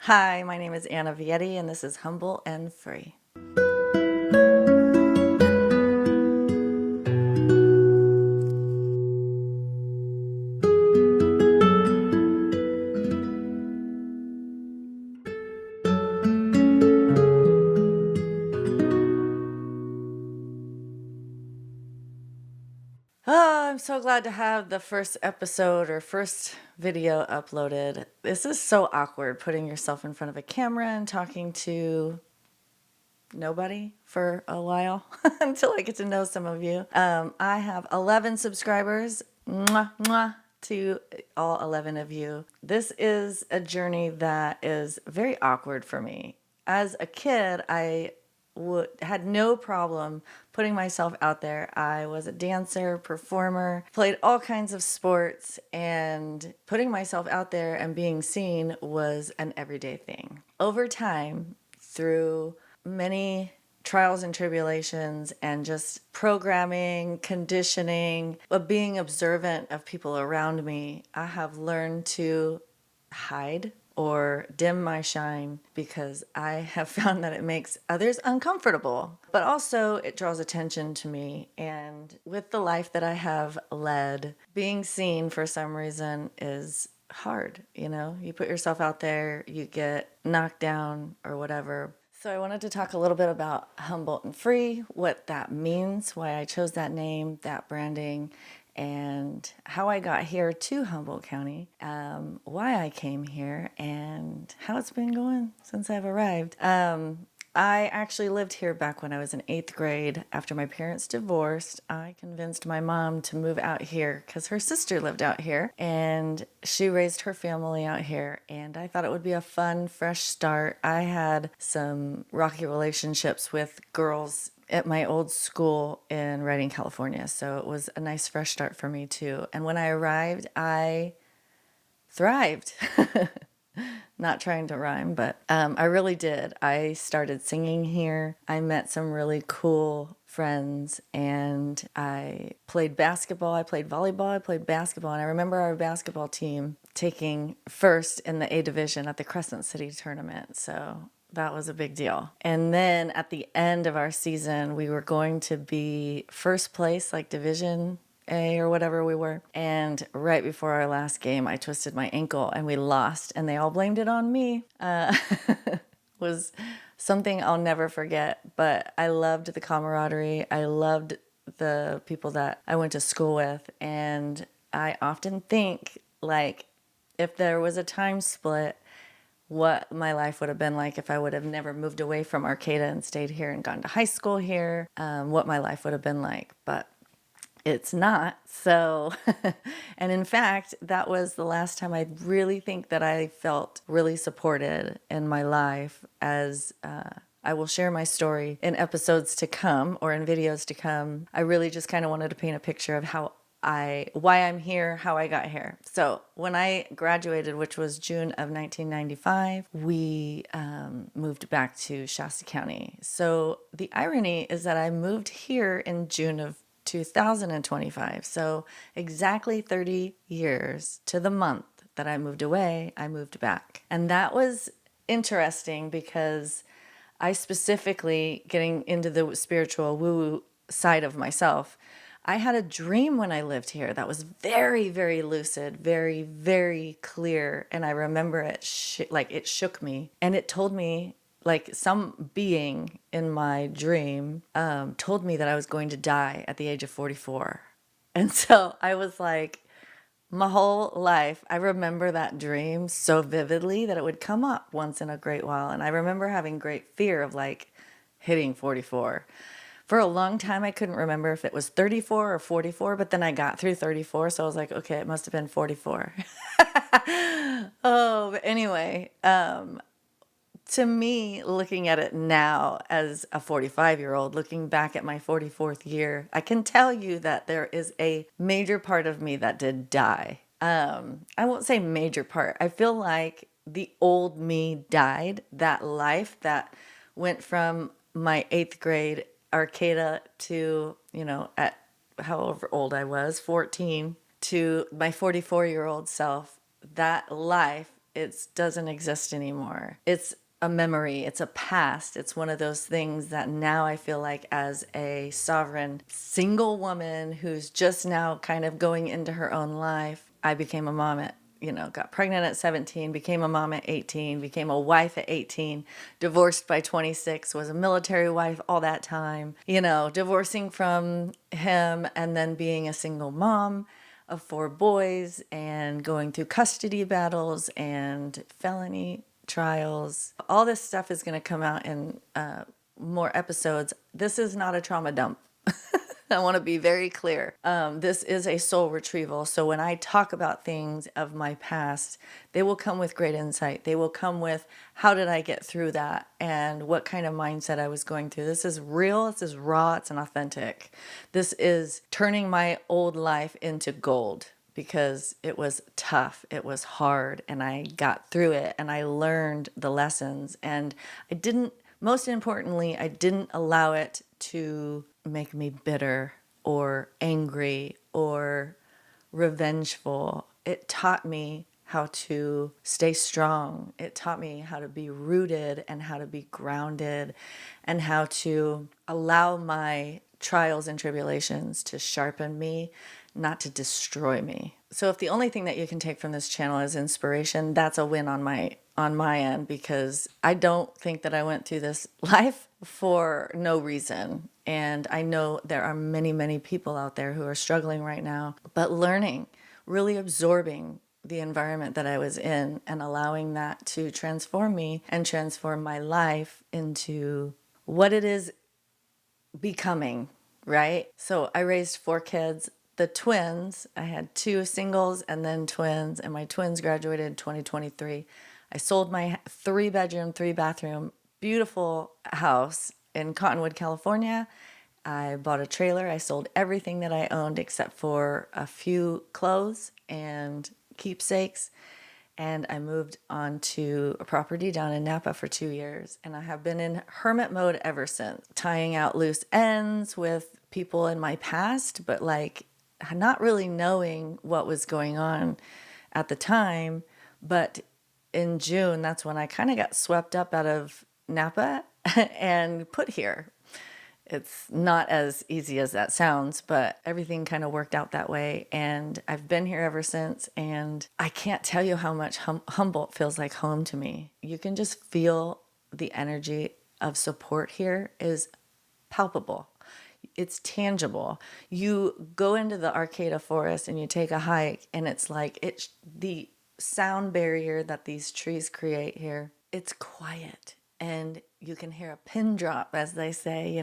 Hi, my name is Anna Vietti, and this is Humble and Free. Oh, I'm so glad to have the first episode or first video uploaded. This is so awkward putting yourself in front of a camera and talking to nobody for a while until I get to know some of you. I have 11 subscribers. Mwah, mwah to all 11 of you. This is a journey that is very awkward for me. As a kid, I had no problem putting myself out there. I was a dancer, performer, played all kinds of sports, and putting myself out there and being seen was an everyday thing. Over time, through many trials and tribulations and just programming, conditioning, but being observant of people around me, I have learned to hide or dim my shine because I have found that it makes others uncomfortable, but also it draws attention to me. And with the life that I have led, being seen for some reason is hard. You put yourself out there, you get knocked down or whatever. So I wanted to talk a little bit about Humboldt and Free, what that means, why I chose that name, that branding, and how I got here to Humboldt County, why I came here, and how it's been going since I've arrived. I actually lived here back when I was in 8th grade. After my parents divorced, I convinced my mom to move out here because her sister lived out here and she raised her family out here. And I thought it would be a fun, fresh start. I had some rocky relationships with girls at my old school in Redding, California. So it was a nice, fresh start for me too. And when I arrived, I thrived. Not trying to rhyme, but I really did. I started singing here. I met some really cool friends and I played basketball. I played volleyball. I played basketball. And I remember our basketball team taking first in the A division at the Crescent City tournament. So that was a big deal. And then at the end of our season, we were going to be first place, like Division A or whatever we were. And right before our last game, I twisted my ankle and we lost, and they all blamed it on me. Was something I'll never forget. But I loved the camaraderie. I loved the people that I went to school with. And I often think, like, if there was a time split, what my life would have been like if I would have never moved away from Arcata and stayed here and gone to high school here, what my life would have been like. But it's not. So, and in fact, that was the last time I really think that I felt really supported in my life, as I will share my story in episodes to come or in videos to come. I really just kind of wanted to paint a picture of why I'm here, how I got here. So when I graduated, which was June of 1995, we moved back to Shasta County. So the irony is that I moved here in June of 2025. So exactly 30 years to the month that I moved away, I moved back. And that was interesting because I specifically, getting into the spiritual woo-woo side of myself, I had a dream when I lived here that was very, very lucid, very, very clear. And I remember it, it shook me. And it told me, like, some being in my dream told me that I was going to die at the age of 44. And so I was like, my whole life, I remember that dream so vividly that it would come up once in a great while. And I remember having great fear of, like, hitting 44. For a long time, I couldn't remember if it was 34 or 44, but then I got through 34, so I was like, okay, it must have been 44. Oh, but anyway, to me, looking at it now as a 45-year-old, looking back at my 44th year, I can tell you that there is a major part of me that did die. I won't say major part. I feel like the old me died. That life that went from my 8th grade Arcata to, at however old I was, 14, to my 44-year-old self. That life It doesn't exist anymore. It's a memory, it's a past. It's one of those things that now I feel like, as a sovereign single woman who's just now kind of going into her own life, I became a mom at, got pregnant at 17, became a mom at 18, became a wife at 18, divorced by 26, was a military wife all that time, divorcing from him and then being a single mom of 4 boys and going through custody battles and felony trials. All this stuff is going to come out in more episodes. This is not a trauma dump. I want to be very clear. This is a soul retrieval. So when I talk about things of my past, they will come with great insight. They will come with, how did I get through that and what kind of mindset I was going through. This is real. This is raw. It's an authentic. This is turning my old life into gold, because it was tough, it was hard, and I got through it, and I learned the lessons, and most importantly, I didn't allow it to make me bitter or angry or revengeful. It taught me how to stay strong. It taught me how to be rooted and how to be grounded and how to allow my trials and tribulations to sharpen me, not to destroy me. So if the only thing that you can take from this channel is inspiration, that's a win on my end, because I don't think that I went through this life for no reason. And I know there are many, many people out there who are struggling right now, but learning, really absorbing the environment that I was in and allowing that to transform me and transform my life into what it is becoming, right? So I raised 4 kids. The twins, I had 2 singles and then twins, and my twins graduated in 2023. I sold my 3-bedroom, 3-bathroom, beautiful house in Cottonwood, California. I bought a trailer. I sold everything that I owned except for a few clothes and keepsakes. And I moved on to a property down in Napa for 2 years. And I have been in hermit mode ever since, tying out loose ends with people in my past, but like not really knowing what was going on at the time. But in June, that's when I kind of got swept up out of Napa and put here. It's not as easy as that sounds, but everything kind of worked out that way. And I've been here ever since. And I can't tell you how much Humboldt feels like home to me. You can just feel the energy of support here is palpable. It's tangible. You go into the Arcata forest and you take a hike, and it's like the sound barrier that these trees create here. It's quiet, and you can hear a pin drop, as they say,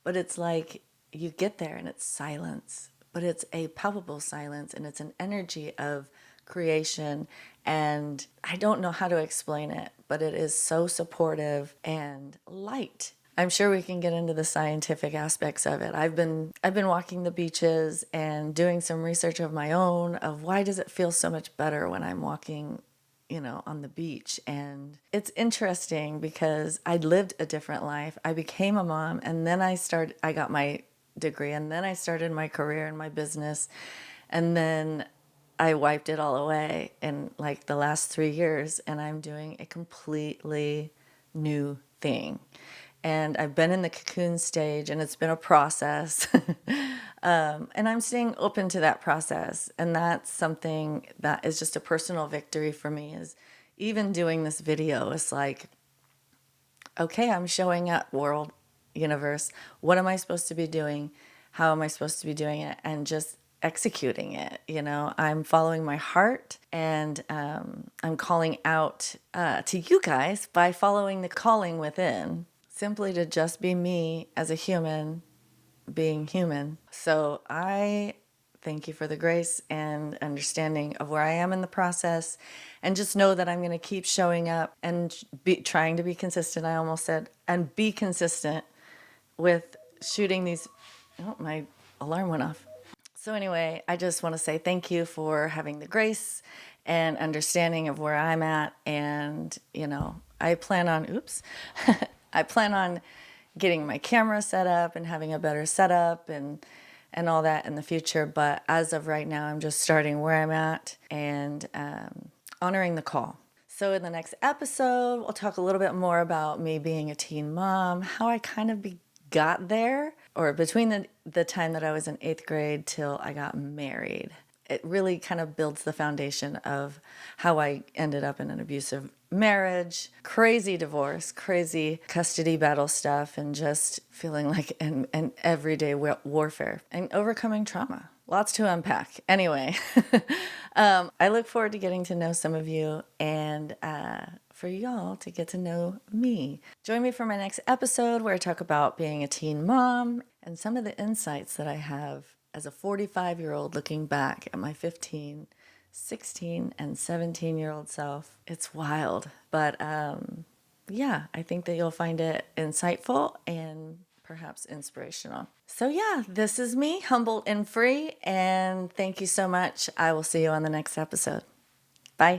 but it's like you get there and it's silence, but it's a palpable silence, and it's an energy of creation. And I don't know how to explain it, but it is so supportive and light. I'm sure we can get into the scientific aspects of it. I've been walking the beaches and doing some research of my own of why does it feel so much better when I'm walking, on the beach. And it's interesting because I lived a different life. I became a mom, and then I got my degree, and then I started my career and my business, and then I wiped it all away in like the last 3 years, and I'm doing a completely new thing. And I've been in the cocoon stage, and it's been a process. And I'm staying open to that process. And that's something that is just a personal victory for me, is even doing this video. It's like, okay, I'm showing up, world, universe. What am I supposed to be doing? How am I supposed to be doing it? And just executing it. I'm following my heart, and I'm calling out to you guys by following the calling within. Simply to just be me as a human, being human. So I thank you for the grace and understanding of where I am in the process, and just know that I'm going to keep showing up and trying to be consistent. I almost said, and be consistent with shooting these. Oh, my alarm went off. So anyway, I just want to say thank you for having the grace and understanding of where I'm at. And, I plan on, I plan on getting my camera set up and having a better setup and all that in the future. But as of right now, I'm just starting where I'm at and honoring the call. So in the next episode, we'll talk a little bit more about me being a teen mom, how I kind of got there, or between the time that I was in 8th grade till I got married. It really kind of builds the foundation of how I ended up in an abusive marriage, crazy divorce, crazy custody battle stuff, and just feeling like an everyday warfare and overcoming trauma. Lots to unpack. Anyway, I look forward to getting to know some of you and for y'all to get to know me. Join me for my next episode where I talk about being a teen mom and some of the insights that I have as a 45-year-old looking back at my 15, 16, and 17-year-old self. It's wild. But yeah, I think that you'll find it insightful and perhaps inspirational. So yeah, this is me, Humboldt and Free, and thank you so much. I will see you on the next episode.